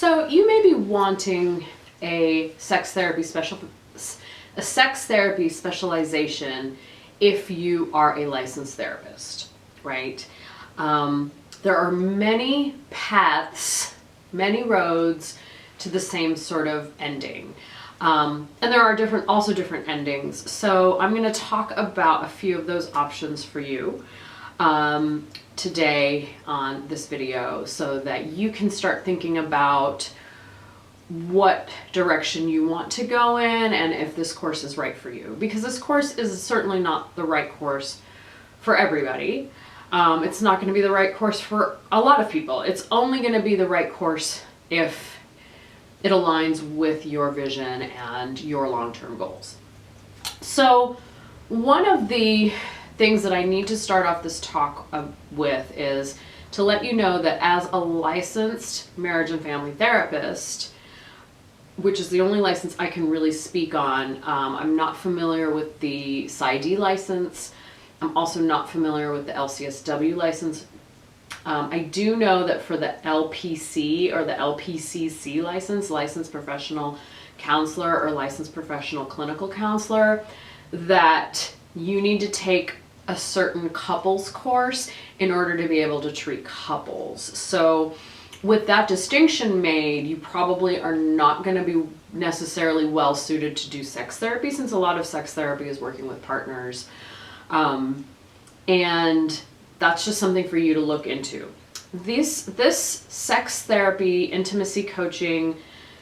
So you may be wanting a sex therapy specialization if you are a licensed therapist, right? There are many paths, many roads to the same sort of ending. And there are also different endings. So I'm going to talk about a few of those options for you today on this video, so that you can start thinking about what direction you want to go in and if this course is right for you. Because this course is certainly not the right course for everybody. It's not going to be the right course for a lot of people. It's only going to be the right course if it aligns with your vision and your long-term goals. So one of the things that I need to start off this talk with is to let you know that as a licensed marriage and family therapist, which is the only license I can really speak on, I'm not familiar with the PsyD license. I'm also not familiar with the LCSW license. I do know that for the LPC or the LPCC license, licensed professional counselor or licensed professional clinical counselor, that you need to take a certain couples course in order to be able to treat couples. So with that distinction made, you probably are not going to be necessarily well suited to do sex therapy, since a lot of sex therapy is working with partners. And that's just something for you to look into. This sex therapy intimacy coaching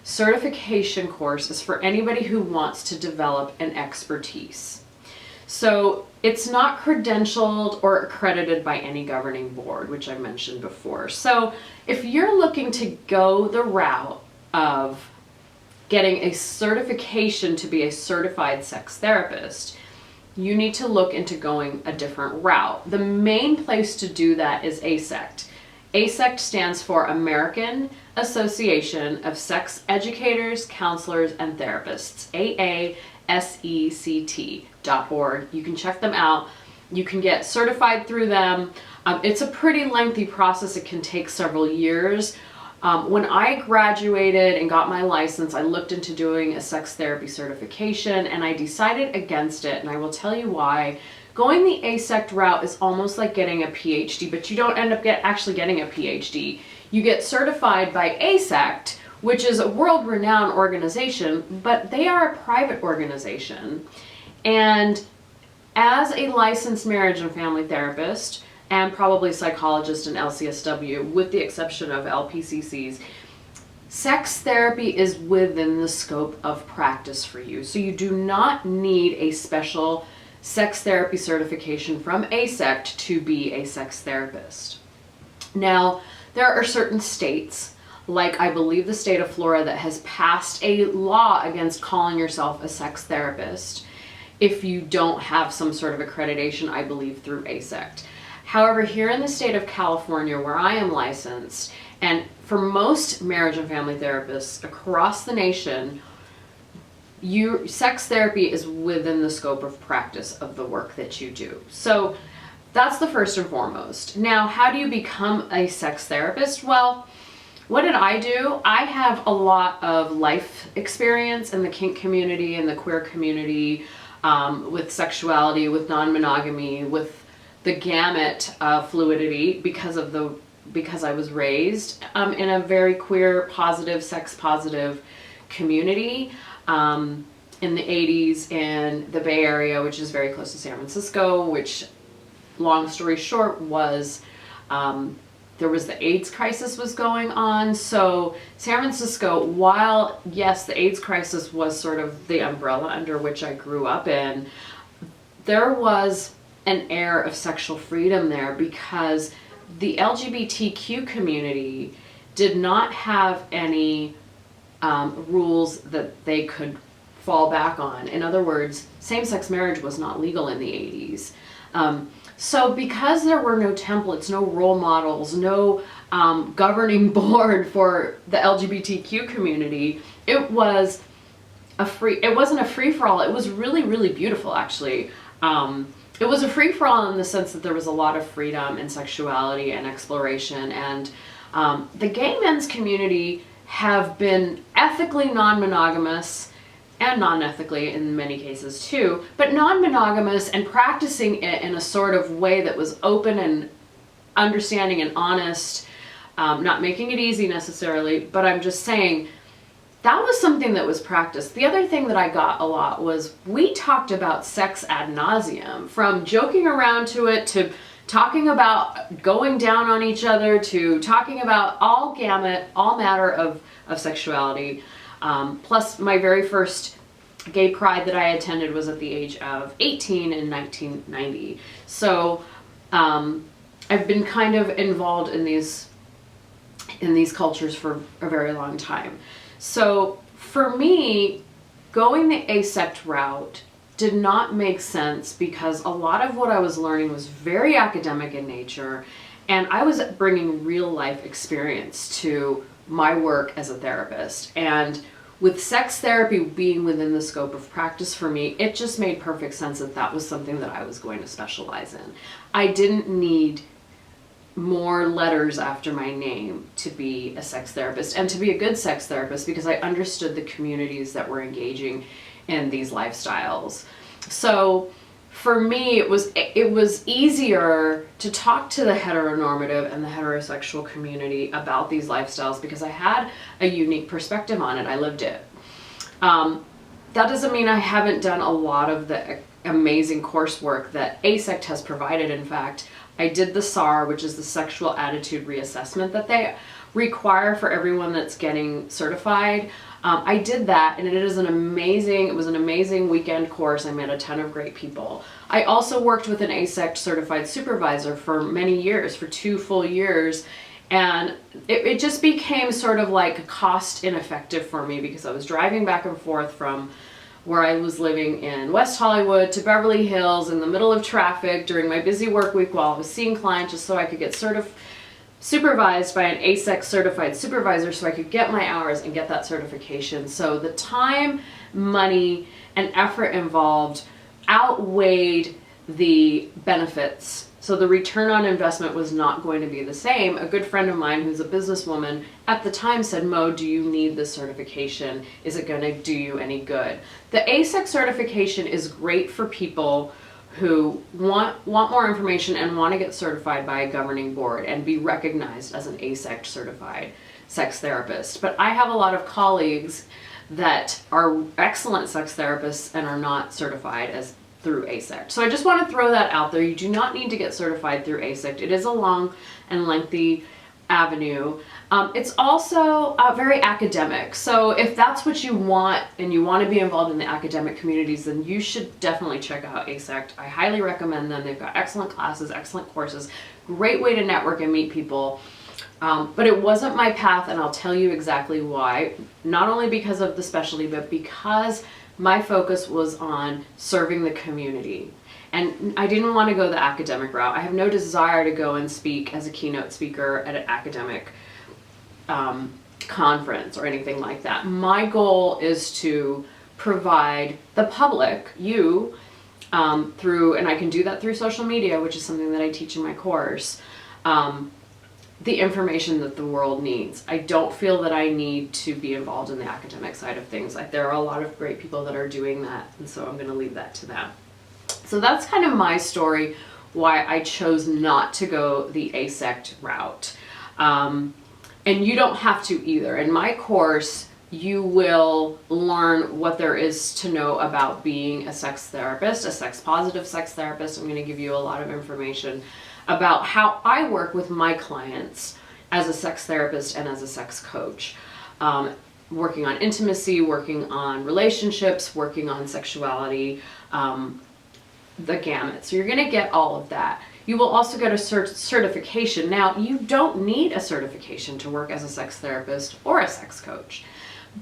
certification course is for anybody who wants to develop an expertise. So it's not credentialed or accredited by any governing board, which I mentioned before. So if you're looking to go the route of getting a certification to be a certified sex therapist, you need to look into going a different route. The main place to do that is AASECT. AASECT stands for American Association of Sex Educators, Counselors, and Therapists, AASECT.org. You can check them out. You can get certified through them. It's a pretty lengthy process. It can take several years. When I graduated and got my license, I looked into doing a sex therapy certification and I decided against it, and I will tell you why. Going the AASECT route is almost like getting a PhD, but you don't end up actually getting a PhD. You get certified by AASECT, which is a world-renowned organization, but they are a private organization. And as a licensed marriage and family therapist, and probably psychologist and LCSW, with the exception of LPCCs, sex therapy is within the scope of practice for you. So you do not need a special sex therapy certification from AASECT to be a sex therapist. Now, there are certain states, like I believe the state of Florida, that has passed a law against calling yourself a sex therapist if you don't have some sort of accreditation, I believe, through AASECT. However, here in the state of California, where I am licensed, and for most marriage and family therapists across the nation, sex therapy is within the scope of practice of the work that you do. So that's the first and foremost. Now, how do you become a sex therapist? Well, what did I do? I have a lot of life experience in the kink community and the queer community, with sexuality, with non-monogamy, with the gamut of fluidity, because I was raised in a very queer, positive, sex positive community in the 80s in the Bay Area, which is very close to San Francisco, which, long story short, was there was the AIDS crisis was going on. So San Francisco, while yes, the AIDS crisis was sort of the umbrella under which I grew up in, there was an air of sexual freedom there, because the LGBTQ community did not have any rules that they could fall back on. In other words, same-sex marriage was not legal in the 80s. So because there were no templates, no role models, no governing board for the LGBTQ community, it wasn't a free-for-all. It was really, really beautiful, actually. It was a free-for-all in the sense that there was a lot of freedom and sexuality and exploration, and the gay men's community have been ethically non-monogamous and non-ethically in many cases too, but non-monogamous and practicing it in a sort of way that was open and understanding and honest, not making it easy necessarily, but I'm just saying that was something that was practiced. The other thing that I got a lot was we talked about sex ad nauseum, from joking around to it, to talking about going down on each other, to talking about all gamut, all matter of sexuality. Plus my very first gay pride that I attended was at the age of 18 in 1990. So I've been kind of involved in these cultures for a very long time. So for me, going the asect route did not make sense because a lot of what I was learning was very academic in nature, and I was bringing real life experience to my work as a therapist. And with sex therapy being within the scope of practice for me, it just made perfect sense that that was something that I was going to specialize in. I didn't need more letters after my name to be a sex therapist and to be a good sex therapist, because I understood the communities that were engaging in these lifestyles. So for me, it was easier to talk to the heteronormative and the heterosexual community about these lifestyles because I had a unique perspective on it. I lived it. That doesn't mean I haven't done a lot of the amazing coursework that ASECT has provided. In fact, I did the SAR, which is the sexual attitude reassessment that they require for everyone that's getting certified. I did that, and it was an amazing weekend course. I met a ton of great people. I also worked with an ASECT certified supervisor for many years, for 2 full years, and it just became sort of like cost ineffective for me because I was driving back and forth from where I was living in West Hollywood to Beverly Hills in the middle of traffic during my busy work week while I was seeing clients, just so I could get supervised by an ASECT certified supervisor so I could get my hours and get that certification. So the time, money, and effort involved outweighed the benefits. So the return on investment was not going to be the same. A good friend of mine who's a businesswoman at the time said, "Mo, do you need this certification? Is it going to do you any good?" The ASECT certification is great for people who want more information and want to get certified by a governing board and be recognized as an ASECT certified sex therapist. But I have a lot of colleagues that are excellent sex therapists and are not certified as through ASECT. So I just want to throw that out there. You do not need to get certified through ASECT. It is a long and lengthy avenue. It's also very academic. So if that's what you want and you want to be involved in the academic communities, then you should definitely check out ASECT. I highly recommend them. They've got excellent classes, excellent courses, great way to network and meet people. But it wasn't my path, and I'll tell you exactly why. Not only because of the specialty, but because my focus was on serving the community. And I didn't want to go the academic route. I have no desire to go and speak as a keynote speaker at an academic conference or anything like that. My goal is to provide the public, you, through, and I can do that through social media, which is something that I teach in my course, the information that the world needs. I don't feel that I need to be involved in the academic side of things. There are a lot of great people that are doing that, and so I'm going to leave that to them. So that's kind of my story, why I chose not to go the ASECT route. And you don't have to either. In my course, you will learn what there is to know about being a sex therapist, a sex-positive sex therapist. I'm going to give you a lot of information about how I work with my clients as a sex therapist and as a sex coach. Working on intimacy, working on relationships, working on sexuality, the gamut. So you're going to get all of that. You will also get a certification. Now, you don't need a certification to work as a sex therapist or a sex coach.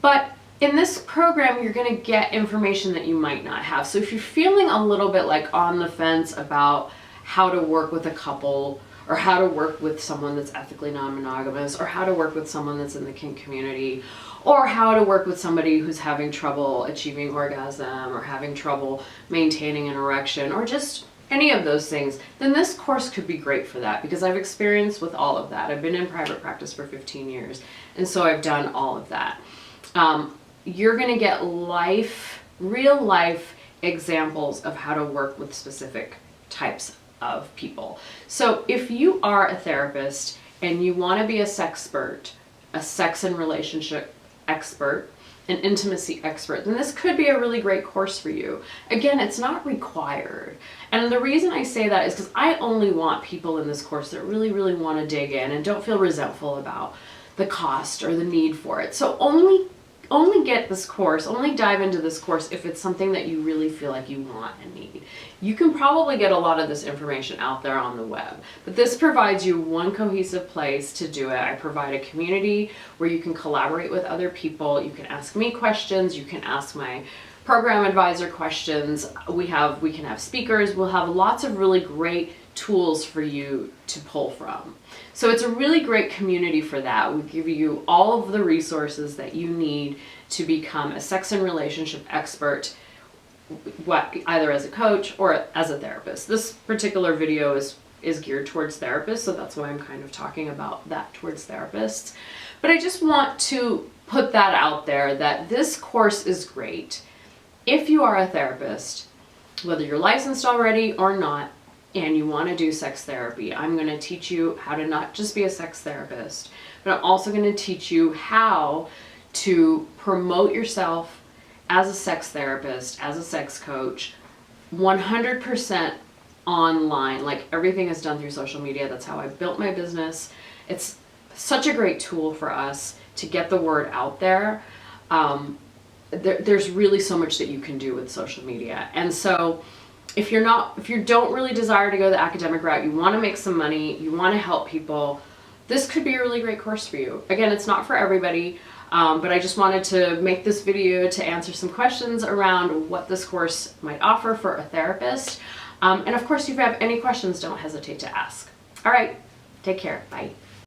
But in this program, you're going to get information that you might not have. So if you're feeling a little bit like on the fence about how to work with a couple, or how to work with someone that's ethically non-monogamous, or how to work with someone that's in the kink community, or how to work with somebody who's having trouble achieving orgasm, or having trouble maintaining an erection, or just any of those things, then this course could be great for that, because I've experienced with all of that. I've been in private practice for 15 years, and so I've done all of that. You're going to get real life examples of how to work with specific types of people. So if you are a therapist and you want to be a sexpert, a sex and relationship expert, an intimacy expert, then this could be a really great course for you. Again, it's not required. And the reason I say that is because I only want people in this course that really, really want to dig in and don't feel resentful about the cost or the need for it. So only get this course, only dive into this course if it's something that you really feel like you want and need. You can probably get a lot of this information out there on the web, but this provides you one cohesive place to do it. I provide a community where you can collaborate with other people. You can ask me questions. You can ask my program advisor questions. We can have speakers. We'll have lots of really great tools for you to pull from. So it's a really great community for that. We give you all of the resources that you need to become a sex and relationship expert, either as a coach or as a therapist. This particular video is geared towards therapists, so that's why I'm kind of talking about that towards therapists. But I just want to put that out there that this course is great if you are a therapist, whether you're licensed already or not, and you want to do sex therapy. I'm going to teach you how to not just be a sex therapist, but I'm also going to teach you how to promote yourself as a sex therapist, as a sex coach, 100% online. Like, everything is done through social media. That's how I built my business. It's such a great tool for us to get the word out there. There's really so much that you can do with social media. And so if you don't really desire to go the academic route, you want to make some money, you want to help people, this could be a really great course for you. Again, it's not for everybody, but I just wanted to make this video to answer some questions around what this course might offer for a therapist. And of course, if you have any questions, don't hesitate to ask. All right, take care. Bye.